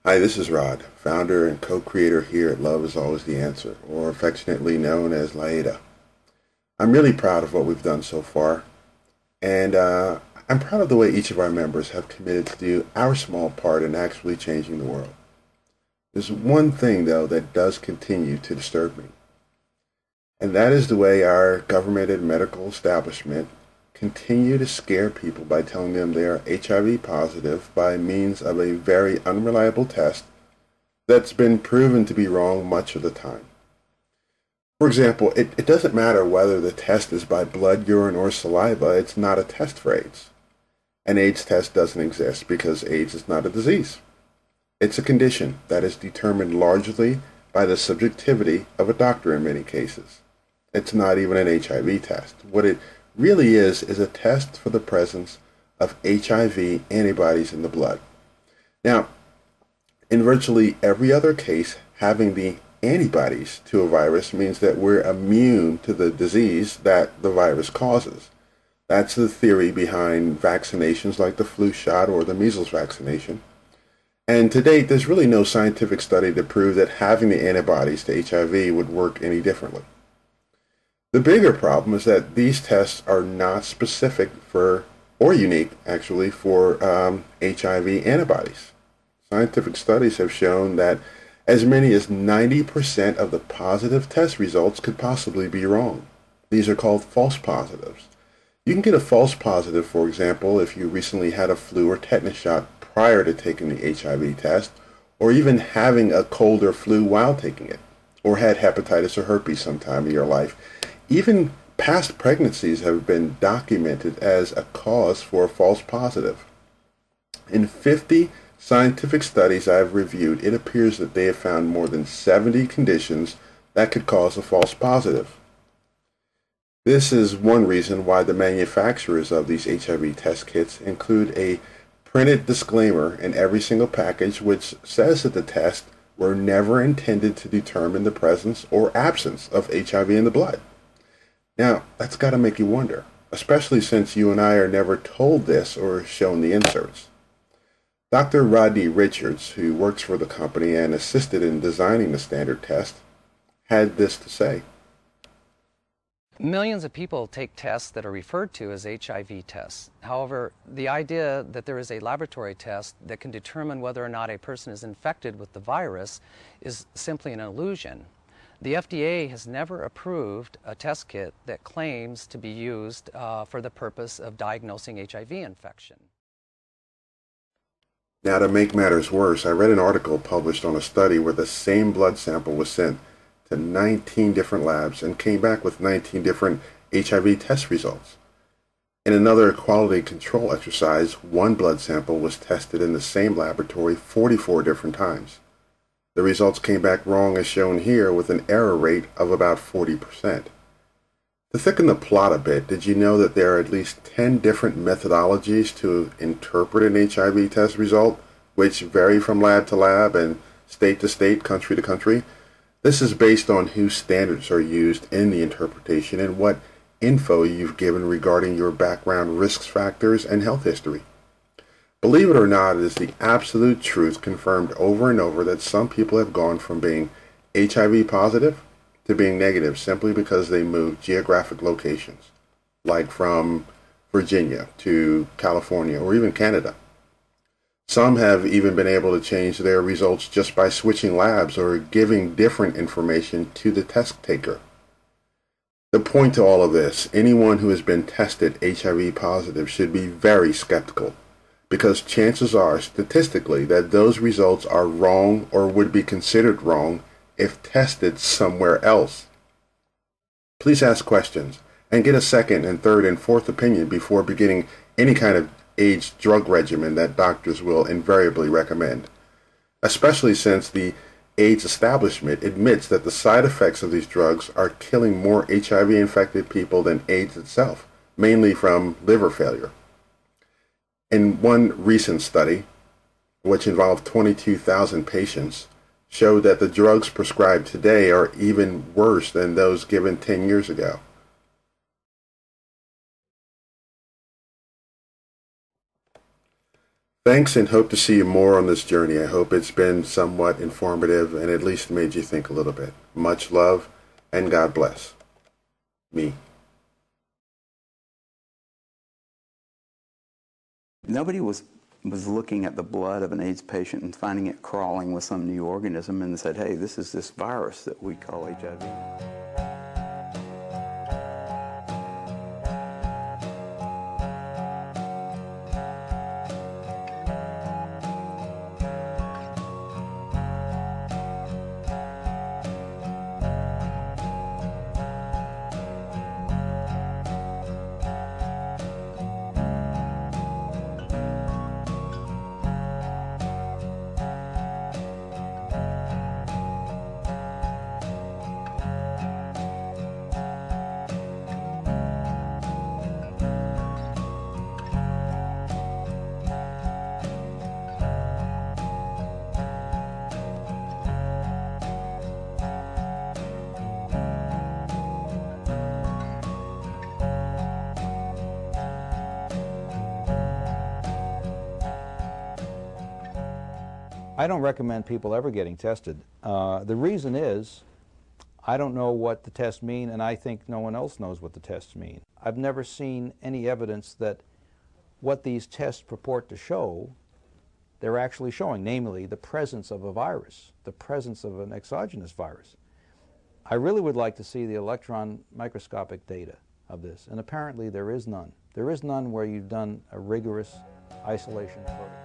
Hi, this is Rod, founder and co-creator here at Love is Always the Answer, or affectionately known as Laeta. I'm really proud of what we've done so far, and I'm proud of the way each of our members have committed to do our small part in actually changing the world. There's one thing, though, that does continue to disturb me, and that is the way our government and medical establishment continue to scare people by telling them they are HIV positive by means of a very unreliable test that's been proven to be wrong much of the time. For example, it doesn't matter whether the test is by blood, urine, or saliva, it's not a test for AIDS. An AIDS test doesn't exist because AIDS is not a disease. It's a condition that is determined largely by the subjectivity of a doctor in many cases. It's not even an HIV test. What it really is a test for the presence of HIV antibodies in the blood. Now, in virtually every other case, having the antibodies to a virus means that we're immune to the disease that the virus causes. That's the theory behind vaccinations like the flu shot or the measles vaccination. And to date, there's really no scientific study to prove that having the antibodies to HIV would work any differently. The bigger problem is that these tests are not specific for, or unique actually, for HIV antibodies. Scientific studies have shown that as many as 90% of the positive test results could possibly be wrong. These are called false positives. You can get a false positive, for example, if you recently had a flu or tetanus shot prior to taking the HIV test, or even having a cold or flu while taking it, or had hepatitis or herpes sometime in your life. Even past pregnancies have been documented as a cause for a false positive. In 50 scientific studies I've reviewed, it appears that they have found more than 70 conditions that could cause a false positive. This is one reason why the manufacturers of these HIV test kits include a printed disclaimer in every single package which says that the tests were never intended to determine the presence or absence of HIV in the blood. Now, that's got to make you wonder, especially since you and I are never told this or shown the inserts. Dr. Rodney Richards, who works for the company and assisted in designing the standard test, had this to say. Millions of people take tests that are referred to as HIV tests. However, the idea that there is a laboratory test that can determine whether or not a person is infected with the virus is simply an illusion. The FDA has never approved a test kit that claims to be used for the purpose of diagnosing HIV infection. Now, to make matters worse, I read an article published on a study where the same blood sample was sent to 19 different labs and came back with 19 different HIV test results. In another quality control exercise, one blood sample was tested in the same laboratory 44 different times. The results came back wrong as shown here with an error rate of about 40%. To thicken the plot a bit, did you know that there are at least 10 different methodologies to interpret an HIV test result, which vary from lab to lab and state to state, country to country? This is based on whose standards are used in the interpretation and what info you've given regarding your background risk factors and health history. Believe it or not, it is the absolute truth confirmed over and over that some people have gone from being HIV positive to being negative simply because they moved geographic locations, like from Virginia to California or even Canada. Some have even been able to change their results just by switching labs or giving different information to the test taker. The point to all of this, anyone who has been tested HIV positive should be very skeptical, because chances are, statistically, that those results are wrong or would be considered wrong if tested somewhere else. Please ask questions and get a second and third and fourth opinion before beginning any kind of AIDS drug regimen that doctors will invariably recommend, especially since the AIDS establishment admits that the side effects of these drugs are killing more HIV-infected people than AIDS itself, mainly from liver failure. In one recent study, which involved 22,000 patients, showed that the drugs prescribed today are even worse than those given 10 years ago. Thanks, and hope to see you more on this journey. I hope it's been somewhat informative and at least made you think a little bit. Much love, and God bless. Me. Nobody was looking at the blood of an AIDS patient and finding it crawling with some new organism and said, hey, this is this virus that we call HIV. I don't recommend people ever getting tested. The reason is I don't know what the tests mean, and I think no one else knows what the tests mean. I've never seen any evidence that what these tests purport to show, they're actually showing, namely the presence of a virus, the presence of an exogenous virus. I really would like to see the electron microscopic data of this, and apparently there is none. There is none where you've done a rigorous isolation protocol.